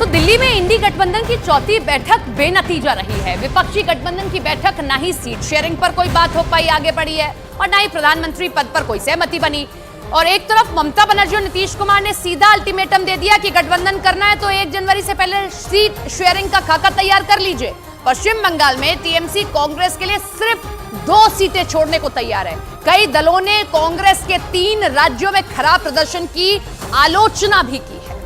दिल्ली में इंडी गठबंधन की चौथी बैठक बेनतीजा रही है। विपक्षी गठबंधन की बैठक ना ही सीट शेयरिंग पर कोई बात हो पाई आगे बढ़ी है और ना ही प्रधानमंत्री पद पर कोई सहमति बनी। और एक तरफ ममता बनर्जी और नीतीश कुमार ने सीधा अल्टीमेटम दे दिया कि गठबंधन करना है तो 1 जनवरी से पहले सीट शेयरिंग का खाका तैयार कर लीजिए। पश्चिम बंगाल में टीएमसी कांग्रेस के लिए सिर्फ 2 सीटें छोड़ने को तैयार है। कई दलों ने कांग्रेस के 3 राज्यों में खराब प्रदर्शन की आलोचना भी की है।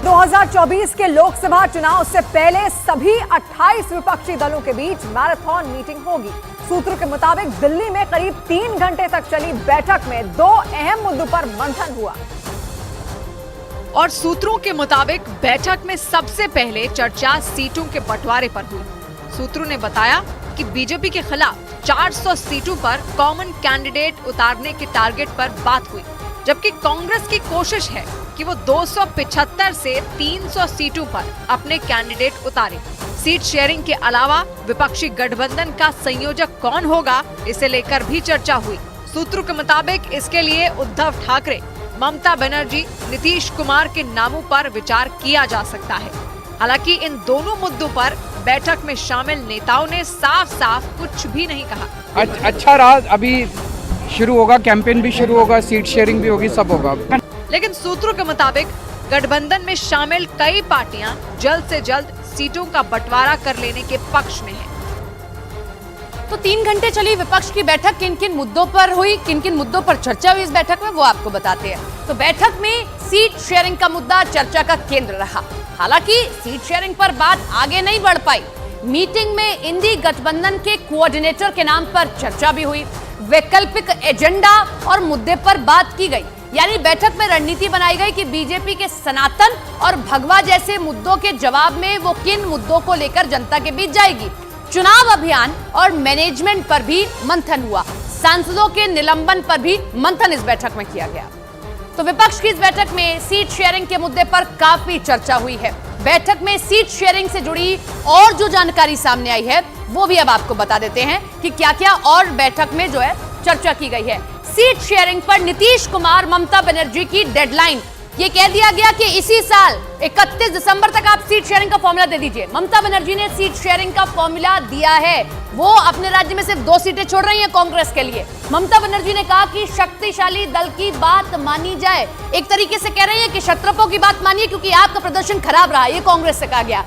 2024 के लोकसभा चुनाव से पहले सभी 28 विपक्षी दलों के बीच मैराथन मीटिंग होगी। सूत्रों के मुताबिक दिल्ली में करीब 3 घंटे तक चली बैठक में 2 अहम मुद्दों पर मंथन हुआ। और सूत्रों के मुताबिक बैठक में सबसे पहले चर्चा सीटों के बंटवारे पर हुई। सूत्रों ने बताया कि बीजेपी के खिलाफ 400 सीटों पर कॉमन कैंडिडेट उतारने के टारगेट पर बात हुई, जबकि कांग्रेस की कोशिश है कि वो 275 से 300 सीटों पर अपने कैंडिडेट उतारे। सीट शेयरिंग के अलावा विपक्षी गठबंधन का संयोजक कौन होगा, इसे लेकर भी चर्चा हुई। सूत्रों के मुताबिक इसके लिए उद्धव ठाकरे, ममता बनर्जी, नीतीश कुमार के नामों पर विचार किया जा सकता है। हालांकि इन दोनों मुद्दों पर बैठक में शामिल नेताओं ने साफ-साफ कुछ भी नहीं कहा। अच्छा रहा, अभी शुरू होगा, कैंपेन भी शुरू होगा, सीट शेयरिंग भी होगी, सब होगा। लेकिन सूत्रों के मुताबिक गठबंधन में शामिल कई पार्टियां जल्द से जल्द सीटों का बंटवारा कर लेने के पक्ष में हैं। तो 3 घंटे चली विपक्ष की बैठक, किन किन मुद्दों पर हुई, किन किन मुद्दों पर चर्चा हुई इस बैठक में, वो आपको बताते हैं। तो बैठक में सीट शेयरिंग का मुद्दा चर्चा का केंद्र रहा। हालांकि सीट शेयरिंग पर बात आगे नहीं बढ़ पाई। मीटिंग में इंडी गठबंधन के कोऑर्डिनेटर के नाम पर चर्चा भी हुई। वैकल्पिक एजेंडा और मुद्दे पर बात की गई। यानी बैठक में रणनीति बनाई गई कि बीजेपी के सनातन और भगवा जैसे मुद्दों के जवाब में वो किन मुद्दों को लेकर जनता के बीच जाएगी। चुनाव अभियान और मैनेजमेंट पर भी मंथन हुआ। सांसदों के निलंबन पर भी मंथन इस बैठक में किया गया। तो विपक्ष की इस बैठक में सीट शेयरिंग के मुद्दे पर काफी चर्चा हुई है। बैठक में सीट शेयरिंग से जुड़ी और जो जानकारी सामने आई है वो भी अब आपको बता देते हैं कि क्या क्या और बैठक में जो है चर्चा की गई है। सीट शेयरिंग पर नीतीश कुमार, ममता बनर्जी की डेडलाइन, ये कह दिया गया कि इसी साल 31 दिसंबर तक आप सीट शेयरिंग का फॉर्मूला दे दीजिए। ममता बनर्जी ने सीट शेयरिंग का फॉर्मूला दिया है। वो अपने राज्य में सिर्फ 2 सीटें छोड़ रही हैं कांग्रेस के लिए। ममता बनर्जी ने कहा कि शक्तिशाली दल की बात मानी जाए। एक तरीके से कह रही है कि क्षत्रपों की बात मानिए क्योंकि आपका प्रदर्शन खराब रहा, ये कांग्रेस से कहा गया।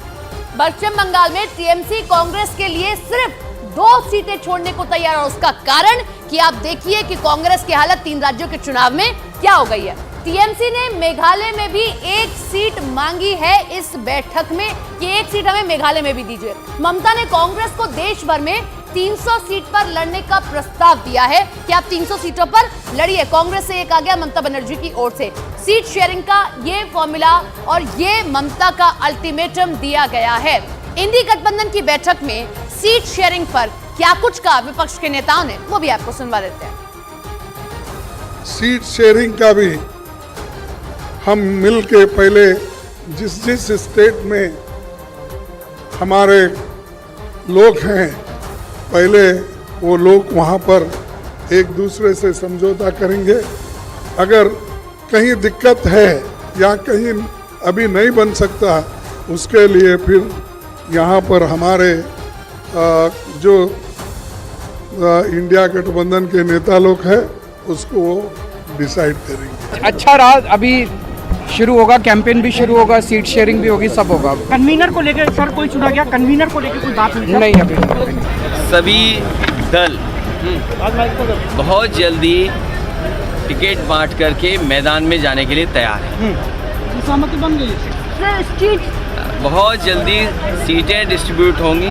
पश्चिम बंगाल में टीएमसी कांग्रेस के लिए सिर्फ 2 सीटें छोड़ने को तैयार है। और उसका कारण कि आप देखिए कि कांग्रेस की हालत 3 राज्यों के चुनाव में क्या हो गई है। टीएमसी ने मेघालय में भी 1 सीट मांगी है इस बैठक में कि 1 सीट हमें मेघालय में भी दीजिए। ममता ने कांग्रेस को देश भर में 300 सीट पर लड़ने का प्रस्ताव दिया है कि आप 300 सीटों पर लड़िए। कांग्रेस से एक आ गया ममता बनर्जी की ओर से। सीट शेयरिंग का ये फॉर्मूला और ये ममता का अल्टीमेटम दिया गया है। इंडी गठबंधन की बैठक में सीट शेयरिंग पर क्या कुछ कहा विपक्ष के नेताओं ने, वो भी आपको सुनवा देते हैं। सीट शेयरिंग का भी हम मिल के पहले जिस स्टेट में हमारे लोग हैं, पहले वो लोग वहाँ पर एक दूसरे से समझौता करेंगे। अगर कहीं दिक्कत है या कहीं अभी नहीं बन सकता, उसके लिए फिर यहाँ पर हमारे जो इंडिया गठबंधन के नेता लोग हैं उसको डिसाइड करेंगे। अच्छा रहा, अभी शुरू होगा, कैंपेन भी शुरू होगा, सीट शेयरिंग भी होगी, सब होगा। कन्वीनर को लेकर सर कोई चुना गया, कन्वीनर को लेकर कोई बात नहीं अभी। सभी दल बहुत जल्दी टिकट बांट करके मैदान में जाने के लिए तैयार है। सहमति बन गई। बहुत जल्दी सीटें डिस्ट्रीब्यूट होंगी।